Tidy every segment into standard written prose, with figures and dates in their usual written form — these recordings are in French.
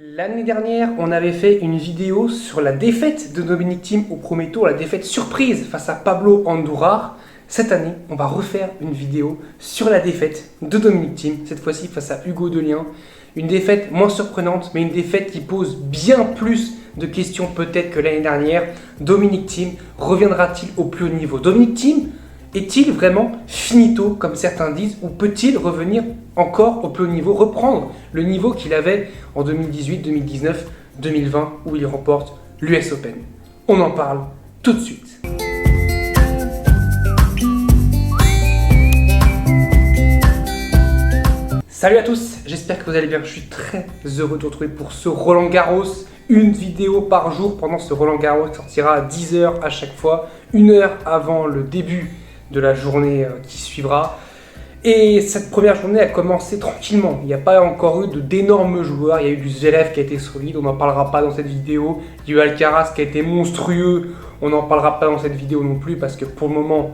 L'année dernière, on avait fait une vidéo sur la défaite de Dominic Thiem au premier tour, la défaite surprise face à Pablo Andujar. Cette année, on va refaire une vidéo sur la défaite de Dominic Thiem, cette fois-ci face à Hugo Dellien. Une défaite moins surprenante, mais une défaite qui pose bien plus de questions peut-être que l'année dernière. Dominic Thiem reviendra-t-il au plus haut niveau? Dominic Thiem est-il vraiment finito, comme certains disent, ou peut-il revenir encore au plus haut niveau, reprendre le niveau qu'il avait en 2018, 2019, 2020, où il remporte l'US Open? On en parle tout de suite. Salut à tous, j'espère que vous allez bien. Je suis très heureux de vous retrouver pour ce Roland Garros. Une vidéo par jour pendant ce Roland Garros qui sortira à 10h à chaque fois, 1 heure avant le début de la journée qui suivra. Et cette première journée a commencé tranquillement. Il n'y a pas encore eu d'énormes joueurs. Il y a eu du Zverev qui a été solide, on n'en parlera pas dans cette vidéo. Il y a eu Alcaraz qui a été monstrueux, on n'en parlera pas dans cette vidéo non plus parce que pour le moment,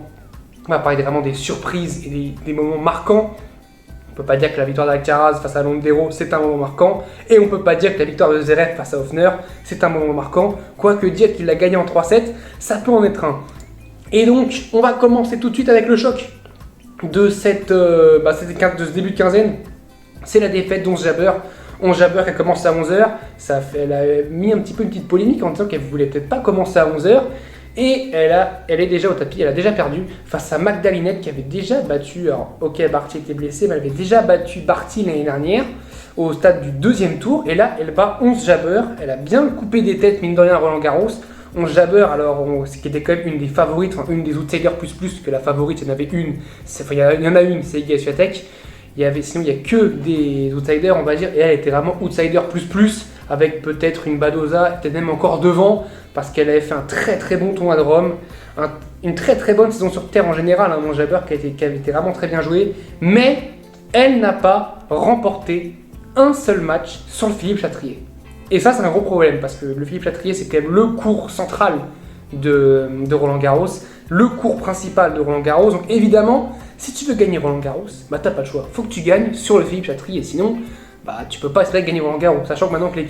on va parler vraiment des surprises et des moments marquants. On ne peut pas dire que la victoire d'Alcaraz face à Londero, c'est un moment marquant. Et on ne peut pas dire que la victoire de Zverev face à Ofner, c'est un moment marquant. Quoique dire qu'il l'a gagné en 3-7, ça peut en être un. Et donc, on va commencer tout de suite avec le choc de ce début de quinzaine. C'est la défaite d'Ons Jabeur. Ons Jabeur qui a commencé à 11h. Elle a mis un petit peu une petite polémique en disant qu'elle ne voulait peut-être pas commencer à 11h. Et elle est déjà au tapis, elle a déjà perdu face à Magdalinette qui avait déjà battu, alors ok Barty était blessé, mais elle avait déjà battu Barty l'année dernière au stade du deuxième tour. Et là elle bat Ons Jabeur, elle a bien coupé des têtes mine de rien à Roland Garros. Ons Jabeur, alors ce qui était quand même une des favorites, enfin une des outsiders plus que la favorite, il y en avait une, il y en a une, c'est Iga Swiatek. Sinon il n'y a que des outsiders on va dire, et elle était vraiment outsider plus, avec peut-être une Badoza, peut-être même encore devant, parce qu'elle avait fait un très très bon tournoi de Rome, une très très bonne saison sur terre en général, Ons Jabeur qui avait été vraiment très bien joué, mais elle n'a pas remporté un seul match sur le Philippe Chatrier. Et ça c'est un gros problème, parce que le Philippe Chatrier c'est quand même le cours central de Roland Garros, le cours principal de Roland Garros, donc évidemment, si tu veux gagner Roland Garros, bah t'as pas le choix, faut que tu gagnes sur le Philippe Chatrier, sinon bah tu peux pas espérer gagner Roland Garros, sachant que maintenant que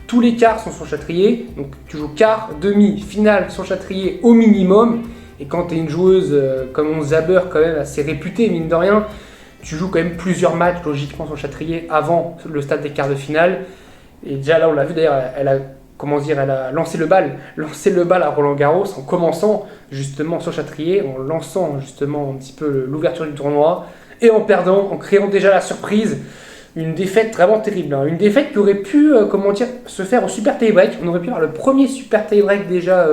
tous les quarts sont sur Chatrier, donc tu joues quart, demi, finale sur Chatrier au minimum, et quand tu es une joueuse comme Ons Jabeur quand même assez réputée mine de rien, tu joues quand même plusieurs matchs logiquement sur Chatrier avant le stade des quarts de finale, et déjà là on l'a vu d'ailleurs, elle a lancé le bal à Roland Garros en commençant justement sur Chatrier, en lançant justement un petit peu l'ouverture du tournoi, et en perdant, en créant déjà la surprise. Une défaite vraiment terrible, hein. Une défaite qui aurait pu se faire au super tie-break. On aurait pu avoir le premier super tie-break déjà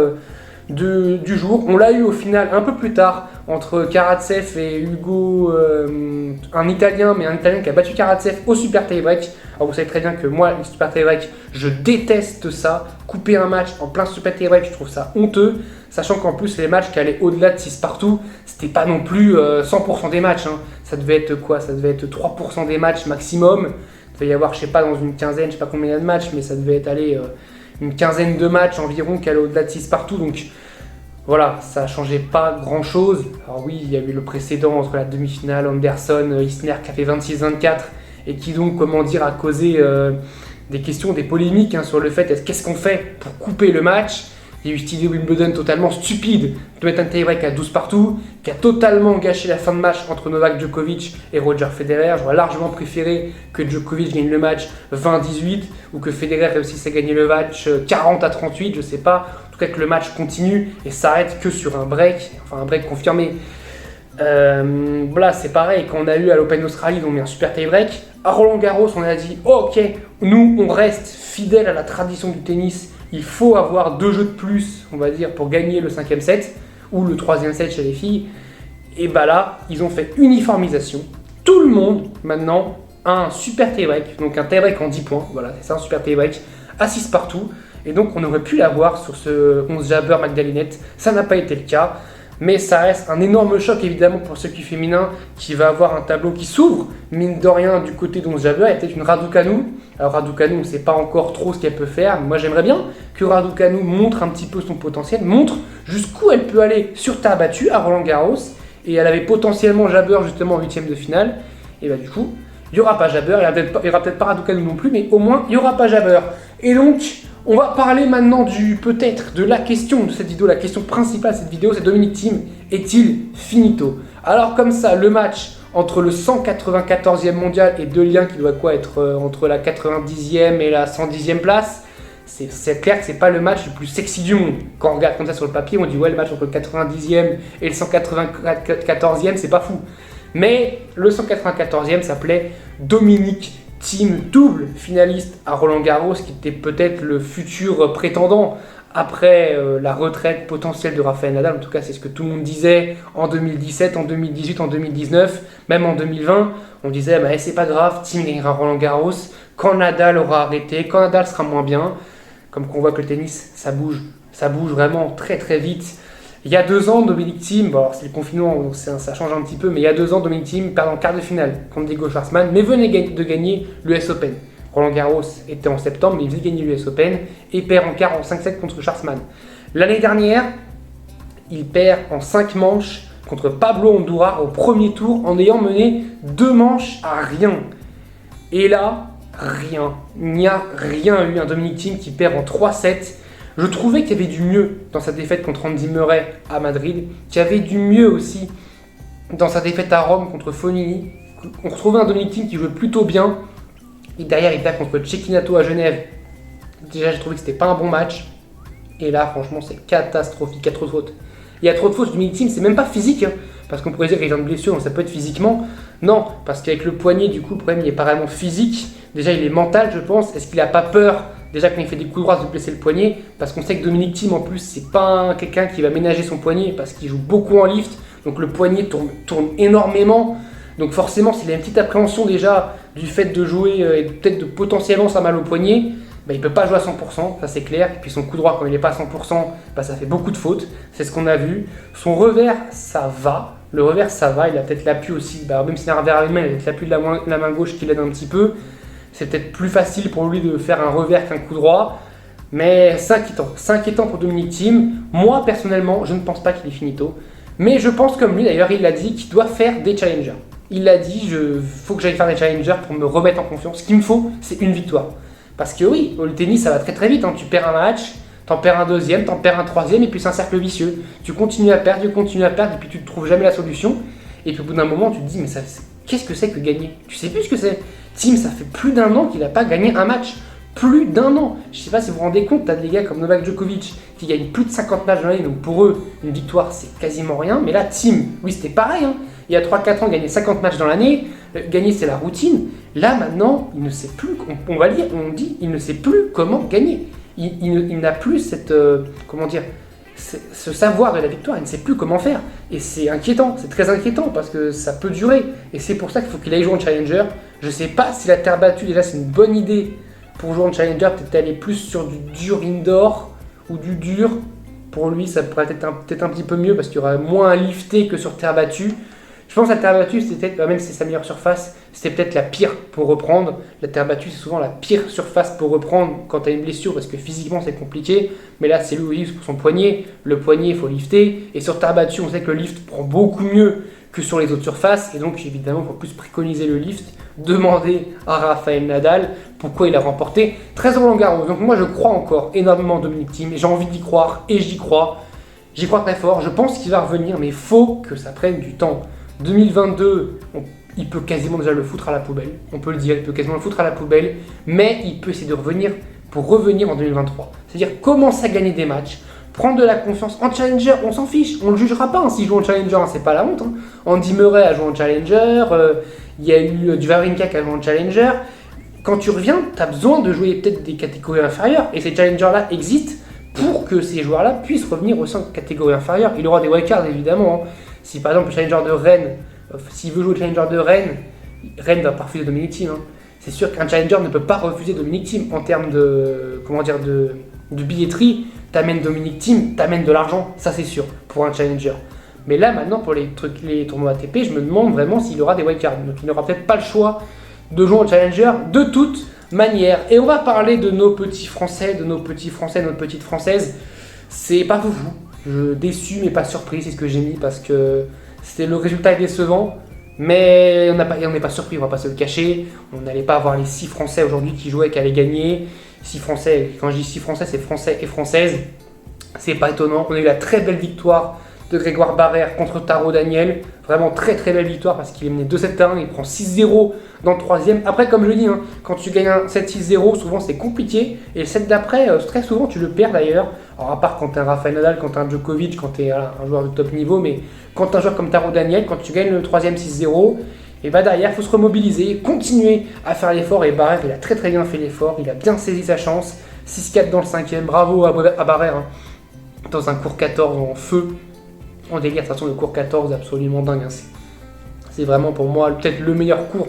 du jour. On l'a eu au final un peu plus tard entre Karatsev et Hugo, un Italien qui a battu Karatsev au super tie-break. Alors vous savez très bien que moi, les super tie-break, je déteste ça. Couper un match en plein super tie-break, je trouve ça honteux. Sachant qu'en plus, les matchs qui allaient au-delà de 6 partout, c'était pas non plus 100% des matchs, hein. Ça devait être quoi? Ça devait être 3% des matchs maximum. Il devait y avoir, je sais pas, dans une quinzaine, je sais pas combien il y a de matchs, mais ça devait être une quinzaine de matchs environ qui allaient au-delà de 6 partout. Donc voilà, ça changeait pas grand-chose. Alors oui, il y a eu le précédent entre la demi-finale, Anderson-Isner qui a fait 26-24 et qui donc, a causé des questions, des polémiques hein, sur le fait qu'est-ce qu'on fait pour couper le match. Il y a eu cette idée Wimbledon totalement stupide de mettre un tie-break à 12 partout, qui a totalement gâché la fin de match entre Novak Djokovic et Roger Federer. J'aurais largement préféré que Djokovic gagne le match 20-18 ou que Federer réussisse à gagner le match 40-38, je sais pas. En tout cas que le match continue et s'arrête que sur un break, enfin un break confirmé. Là c'est pareil, quand on a eu à l'Open d'Australie, on met un super tie-break. À Roland Garros, on a dit oh, ok, nous on reste fidèle à la tradition du tennis. Il faut avoir 2 jeux de plus, on va dire, pour gagner le 5e set ou le 3e set chez les filles. Et bah là, ils ont fait uniformisation. Tout le monde, maintenant, a un super tie-break. Donc un tie-break en 10 points, voilà, c'est ça, un super tie-break à 6 partout. Et donc on aurait pu l'avoir sur ce Ons Jabeur Magdalinette. Ça n'a pas été le cas. Mais ça reste un énorme choc évidemment pour le circuit féminin qui va avoir un tableau qui s'ouvre, mine de rien du côté d'Ons Jabeur. Il y a peut-être une Raducanu. Alors Raducanu, on ne sait pas encore trop ce qu'elle peut faire. Mais moi j'aimerais bien que Raducanu montre un petit peu son potentiel, montre jusqu'où elle peut aller sur terre battue à Roland Garros. Et elle avait potentiellement Jabeur justement en 8e de finale. Et bah du coup, il n'y aura pas Jabber, il n'y aura peut-être pas Raducanu non plus, mais au moins il n'y aura pas Jabber. Et donc, on va parler maintenant de la question de cette vidéo, la question principale de cette vidéo, c'est Dominic Thiem est-il finito? Alors comme ça, le match entre le 194e mondial et Delien qui doit être entre la 90e et la 110e place, c'est clair que c'est pas le match le plus sexy du monde. Quand on regarde comme ça sur le papier, on dit ouais, le match entre le 90e et le 194e, c'est pas fou. Mais le 194e s'appelait Dominic Thiem, double finaliste à Roland-Garros, qui était peut-être le futur prétendant après la retraite potentielle de Rafael Nadal. En tout cas, c'est ce que tout le monde disait en 2017, en 2018, en 2019, même en 2020. On disait, bah, c'est pas grave, Thiem gagnera Roland-Garros quand Nadal aura arrêté, quand Nadal sera moins bien. Comme qu'on voit que le tennis, ça bouge vraiment très très vite. Il y a 2 ans, Dominic Thiem, bon, c'est le confinement, donc ça change un petit peu, mais il y a 2 ans, Dominic Thiem perd en quart de finale contre Diego Schwartzmann, mais venait de gagner l'US Open. Roland Garros était en septembre, mais il venait de gagner l'US Open et perd en quart en 5-7 contre Schwartzmann. L'année dernière, il perd en 5 manches contre Pablo Honduras au premier tour en ayant mené 2 manches à rien. Et là, rien. Il n'y a rien eu. Un Dominic Thiem qui perd en 3-7. Je trouvais qu'il y avait du mieux dans sa défaite contre Andy Murray à Madrid, qu'il y avait du mieux aussi dans sa défaite à Rome contre Fognini. On retrouvait un Dominic Thiem qui jouait plutôt bien. Et derrière, il perd contre Cecchinato à Genève. Déjà, j'ai trouvé que c'était pas un bon match. Et là, franchement, c'est catastrophique. Il y a trop de fautes. Il y a trop de fautes. Dominic Thiem, c'est même pas physique. Hein, parce qu'on pourrait dire qu'il a une blessure, donc ça peut être physiquement. Non, parce qu'avec le poignet, du coup, le problème, il est pas vraiment physique. Déjà, il est mental, je pense. Est-ce qu'il a pas peur, déjà quand il fait des coups droits, de blesser le poignet? Parce qu'on sait que Dominic Thiem, en plus, c'est pas quelqu'un qui va ménager son poignet parce qu'il joue beaucoup en lift. Donc le poignet tourne énormément. Donc forcément, s'il a une petite appréhension déjà du fait de jouer et peut-être de potentiellement ça mal au poignet, bah, il ne peut pas jouer à 100%, ça c'est clair. Et puis son coup droit, quand il n'est pas à 100%, bah, ça fait beaucoup de fautes. C'est ce qu'on a vu. Son revers, ça va. Le revers, ça va. Il a peut-être l'appui aussi. Bah, même si c'est un revers à une main, il a peut-être l'appui de la main gauche qui l'aide un petit peu. C'est peut-être plus facile pour lui de faire un revers qu'un coup droit. Mais c'est inquiétant. C'est inquiétant pour Dominic Thiem. Moi, personnellement, je ne pense pas qu'il est finito. Mais je pense comme lui, d'ailleurs, il a dit qu'il doit faire des challengers. Il a dit, faut que j'aille faire des challengers pour me remettre en confiance. Ce qu'il me faut, c'est une victoire. Parce que oui, le tennis, ça va très très vite. Hein. Tu perds un match, t'en perds un deuxième, t'en perds un troisième, et puis c'est un cercle vicieux. Tu continues à perdre, et puis tu ne trouves jamais la solution. Et puis au bout d'un moment, tu te dis, mais qu'est-ce que c'est que gagner? Tu sais plus ce que c'est. Thiem, ça fait plus d'1 an qu'il n'a pas gagné un match. Plus d'1 an. Je sais pas si vous vous rendez compte, t'as des gars comme Novak Djokovic qui gagnent plus de 50 matchs dans l'année, donc pour eux, une victoire, c'est quasiment rien. Mais là, Thiem, oui, c'était pareil. Hein. Il y a 3-4 ans, gagner 50 matchs dans l'année, gagner, c'est la routine. Là, maintenant, il ne sait plus, on dit, il ne sait plus comment gagner. Il n'a plus cette, ce savoir de la victoire, il ne sait plus comment faire. Et c'est inquiétant, c'est très inquiétant parce que ça peut durer. Et c'est pour ça qu'il faut qu'il aille jouer en challenger. Je ne sais pas si la terre battue, déjà, c'est une bonne idée pour jouer en challenger, peut-être aller plus sur du dur indoor ou du dur. Pour lui, ça pourrait être peut-être un petit peu mieux parce qu'il y aura moins à lifter que sur terre battue. Je pense que la terre battue, c'était peut-être, même si c'est sa meilleure surface, c'était peut-être la pire pour reprendre. La terre battue, c'est souvent la pire surface pour reprendre quand tu as une blessure parce que physiquement, c'est compliqué. Mais là, c'est lui pour son poignet. Le poignet, il faut lifter. Et sur terre battue, on sait que le lift prend beaucoup mieux que sur les autres surfaces. Et donc, évidemment, il faut plus préconiser le lift. Demander à Rafael Nadal pourquoi il a remporté 13 Roland-Garros. Donc, moi, je crois encore énormément en Dominic Thiem. J'ai envie d'y croire et j'y crois. J'y crois très fort. Je pense qu'il va revenir, mais il faut que ça prenne du temps. 2022, il peut quasiment déjà le foutre à la poubelle, on peut le dire, il peut quasiment le foutre à la poubelle, mais il peut essayer de revenir pour revenir en 2023. C'est-à-dire commencer à gagner des matchs, prendre de la confiance en challenger, on s'en fiche, on ne le jugera pas hein, s'il joue en challenger, hein, c'est pas la honte. Hein. Andy Murray a joué en challenger, il y a eu du Wawrinka qui a joué en challenger. Quand tu reviens, tu as besoin de jouer peut-être des catégories inférieures, et ces challengers-là existent pour que ces joueurs-là puissent revenir au sein de catégories inférieures. Il aura des wildcards évidemment. Hein. Si par exemple le challenger de Rennes, s'il veut jouer au challenger de Rennes, Rennes va pas refuser Dominic Thiem. Hein. C'est sûr qu'un challenger ne peut pas refuser Dominic Thiem en termes de, de billetterie. T'amènes Dominic Thiem, t'amènes de l'argent, ça c'est sûr, pour un challenger. Mais là maintenant pour les tournois ATP, je me demande vraiment s'il aura des wildcards. Donc il n'aura peut-être pas le choix de jouer en challenger de toute manière. Et on va parler de nos petits Français, notre petite Française. C'est pas foufou. Déçu mais pas surpris, c'est ce que j'ai mis parce que le résultat est décevant. Mais on n'est pas surpris, on va pas se le cacher. On n'allait pas avoir les 6 Français aujourd'hui qui jouaient, qui allaient gagner. 6 Français, quand je dis 6 Français, c'est Français et Françaises. C'est pas étonnant. On a eu la très belle victoire de Grégoire Barrère contre Taro Daniel. Vraiment très très belle victoire parce qu'il est mené 2-7-1. Il prend 6-0 dans le troisième. Après, comme je le dis, hein, quand tu gagnes un 7-6-0, souvent c'est compliqué. Et le set d'après, très souvent tu le perds d'ailleurs. Alors à part quand t'es un Rafael Nadal, quand t'es un Djokovic, quand t'es un joueur de top niveau. Mais quand t'es un joueur comme Taro Daniel, quand tu gagnes le troisième 6-0, et bah derrière, il faut se remobiliser, continuer à faire l'effort. Et Barrère, il a très très bien fait l'effort. Il a bien saisi sa chance. 6-4 dans le cinquième. Bravo à Barrère. Hein. Dans un cours 14 en feu. En délire, de toute façon, le cours 14 est absolument dingue. Hein. C'est vraiment pour moi peut-être le meilleur cours.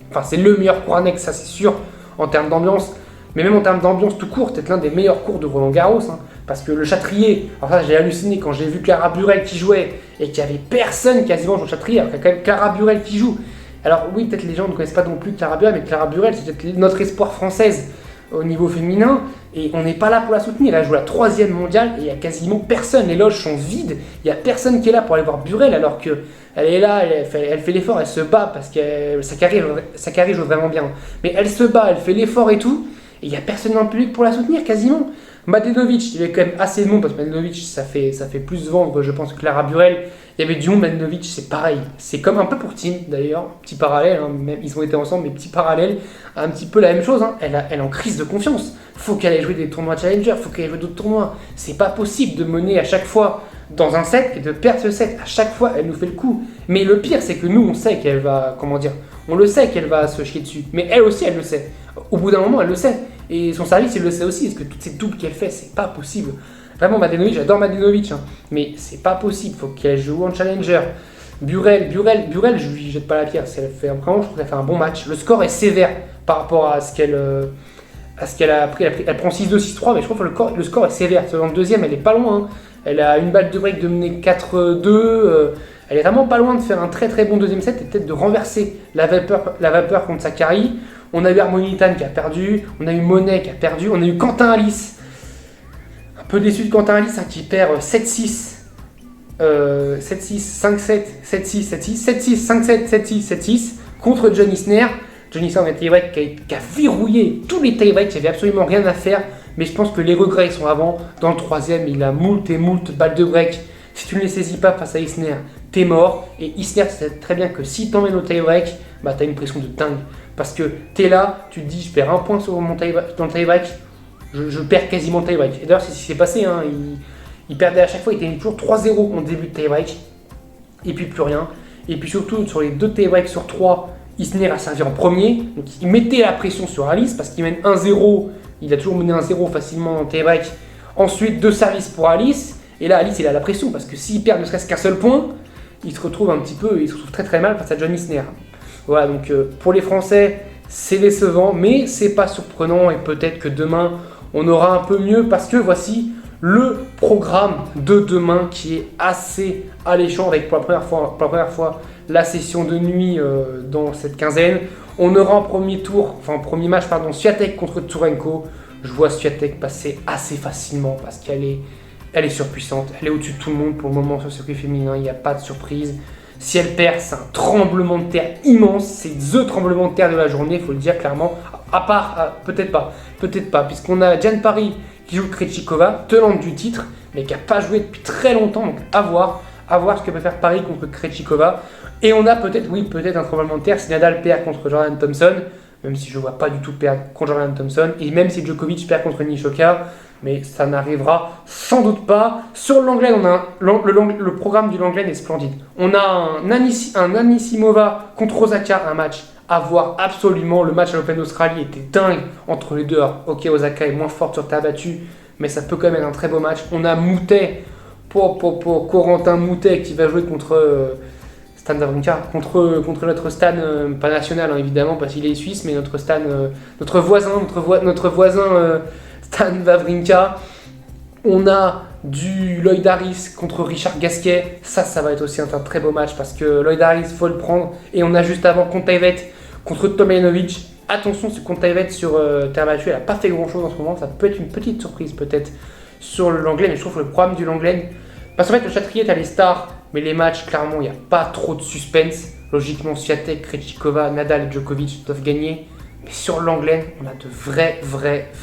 Enfin, c'est le meilleur cours annexe, ça c'est sûr, en termes d'ambiance. Mais même en termes d'ambiance tout court, peut-être l'un des meilleurs cours de Roland Garros. Hein. Parce que le Châtrier, alors ça j'ai halluciné quand j'ai vu Clara Burel qui jouait et qu'il n'y avait personne quasiment sur le Châtrier, alors qu'il y a quand même Clara Burel qui joue. Alors oui, peut-être les gens ne connaissent pas non plus Clara Burel, mais Clara Burel c'est peut-être notre espoir française au niveau féminin. Et on n'est pas là pour la soutenir. Elle a joué la 3e mondiale et il n'y a quasiment personne. Les loges sont vides. Il n'y a personne qui est là pour aller voir Burel alors qu'elle est là, elle fait l'effort, elle se bat parce que sa carrière joue vraiment bien. Mais elle se bat, elle fait l'effort et tout. Et il n'y a personne dans le public pour la soutenir quasiment. Mladenovic, il y avait quand même assez de monde parce que Mladenovic ça fait plus vendre, je pense, que Clara Burel. Il y avait du monde, Mladenovic, c'est pareil. C'est comme un peu pour Tim d'ailleurs, petit parallèle, hein, même ils ont été ensemble, mais petit parallèle, un petit peu la même chose. Hein. Elle est en crise de confiance. Faut qu'elle aille jouer des tournois Challenger, faut qu'elle aille jouer d'autres tournois. C'est pas possible de mener à chaque fois dans un set et de perdre ce set. À chaque fois, elle nous fait le coup. Mais le pire, c'est que nous, on sait qu'elle va, on le sait qu'elle va se chier dessus. Mais elle aussi, elle le sait. Au bout d'un moment, elle le sait. Et son service, il le sait aussi. Parce que toutes ces doubles qu'elle fait, c'est pas possible. Vraiment, Mladenovic, j'adore Mladenovic. Hein. Mais c'est pas possible. Faut qu'elle joue en challenger. Burel, je lui jette pas la pierre. Elle fait, vraiment, je trouve qu'elle fait un bon match. Le score est sévère par rapport à ce qu'elle a pris. Elle prend 6-2, 6-3. Mais je trouve que le score est sévère. Dans le deuxième, elle est pas loin. Hein. Elle a une balle de break de mener 4-2. Elle est vraiment pas loin de faire un très très bon deuxième set et peut-être de renverser la vapeur contre Sakkari. On a eu Harmonitan qui a perdu, on a eu Monet qui a perdu, on a eu Quentin Alice. Un peu déçu de Quentin Alice hein, qui perd 7-6, 7-6, 5-7, 7-6, 7-6, 7-6, 5-7, 7-6, 7-6 contre John Isner. John Isner dans les tie-breaks qui a verrouillé tous les tie-breaks, il n'y avait absolument rien à faire. Mais je pense que les regrets sont avant. Dans le troisième, il a moult et moult balles de break. Si tu ne les saisis pas face à Isner, t'es mort. Et Isner, tu sais très bien que si t'emmènes au tie-break, bah t'as une pression de dingue. Parce que t'es là, tu te dis, je perds un point sur dans le tie-break, je perds quasiment le tie-break. Et d'ailleurs, c'est ce qui s'est passé. Hein. Il perdait à chaque fois, il était toujours 3-0 en début de tie-break. Et puis plus rien. Et puis surtout, sur les 2 tie-breaks sur 3, Isner a servi en premier. Donc il mettait la pression sur Alice parce qu'il mène 1-0. Il a toujours mené 1-0 facilement dans le tie-break. Ensuite, 2 services pour Alice. Et là, Alice, il a la pression parce que s'il perd ne serait-ce qu'un seul point, il se retrouve très très mal face à John Isner. Voilà, donc pour les Français, c'est décevant, mais c'est pas surprenant et peut-être que demain, on aura un peu mieux parce que voici le programme de demain qui est assez alléchant avec pour la première fois la session de nuit dans cette quinzaine. On aura en premier match, Swiatek contre Tsurenko. Je vois Swiatek passer assez facilement parce qu'elle est surpuissante. Elle est au-dessus de tout le monde pour le moment sur le circuit féminin. Il n'y a pas de surprise. Si elle perd, c'est un tremblement de terre immense. C'est the tremblement de terre de la journée, il faut le dire clairement. À part, peut-être pas, puisqu'on a Diane Paris qui joue Krejcikova, tenante du titre, mais qui n'a pas joué depuis très longtemps. Donc à voir ce que peut faire Paris contre Krejcikova. Et on a peut-être un tremblement de terre si Nadal perd contre Jordan Thompson, même si je ne vois pas du tout perdre contre Jordan Thompson, et même si Djokovic perd contre Nishoka, mais ça n'arrivera sans doute pas. Sur l'Anglaine, le programme du Langlaine est splendide. On a un Anisimova contre Osaka, un match à voir absolument. Le match à l'Open d'Australie était dingue entre les deux. Alors, ok, Osaka est moins forte sur terre battue, mais ça peut quand même être un très beau match. On a Moutet, pour Corentin Moutet qui va jouer contre Stan Wawrinka, contre notre Stan, pas national hein, évidemment parce qu'il est suisse, mais notre Stan, notre voisin Stan Wawrinka. On a du Lloyd Harris contre Richard Gasquet. Ça va être aussi un très beau match parce que Lloyd Harris, faut le prendre. Et on a juste avant Kontaveit contre Tomljanovic. Attention, ce Kontaveit sur terre battue, elle n'a pas fait grand chose en ce moment. Ça peut être une petite surprise peut-être sur le Langlaine. Mais je trouve que le problème du Langlaine, parce qu'en fait, le Châtrier, tu as les stars, mais les matchs, clairement, il n'y a pas trop de suspense. Logiquement, Swiatek, Krejcikova, Nadal et Djokovic doivent gagner. Mais sur l'Anglaine, on a de vrais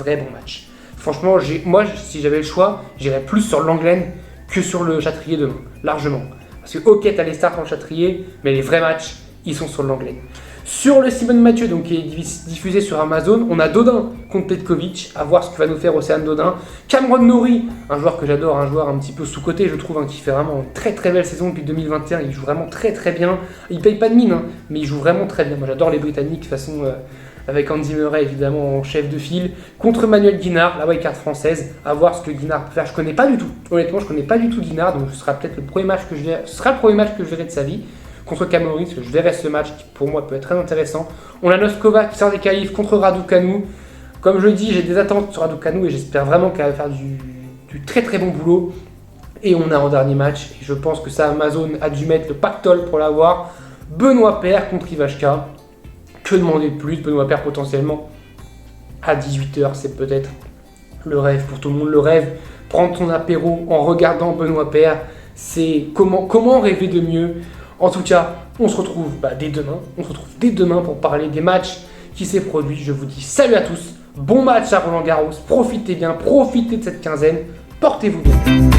bons matchs. Franchement, moi, si j'avais le choix, j'irais plus sur l'Anglaine que sur le Châtrier demain, largement. Parce que ok, t'as les stars sur le Châtrier, mais les vrais matchs, ils sont sur l'Anglaine. Sur le Simone Mathieu, donc, qui est diffusé sur Amazon, on a Dodin contre Petkovic, à voir ce que va nous faire Océane Dodin. Cameron Norrie, un joueur que j'adore, un joueur un petit peu sous-coté, je trouve, qui fait vraiment une très belle saison depuis 2021, il joue vraiment très bien. Il paye pas de mine, mais il joue vraiment très bien. Moi j'adore les Britanniques, de toute façon, avec Andy Murray évidemment en chef de file, contre Manuel Guinard, la wildcard française, à voir ce que Guinard peut faire. Je connais pas du tout, honnêtement, je connais pas du tout Guinard, donc ce sera peut-être le premier match que je verrai de sa vie. Contre Cameron, parce que je verrai ce match qui pour moi peut être très intéressant. On a Noskova qui sort des qualifs contre Raducanu. Comme je le dis, j'ai des attentes sur Raducanu et j'espère vraiment qu'elle va faire du très bon boulot. Et on a en dernier match, et je pense que ça Amazon a dû mettre le pactole pour l'avoir, Benoît Paire contre Ivashka. Que demander de plus? Benoît Paire potentiellement à 18h, c'est peut-être le rêve pour tout le monde. Le rêve, prendre ton apéro en regardant Benoît Paire, c'est comment rêver de mieux? En tout cas, on se retrouve dès demain. On se retrouve dès demain pour parler des matchs qui s'est produit. Je vous dis salut à tous, bon match à Roland Garros, profitez bien, profitez de cette quinzaine, portez-vous bien.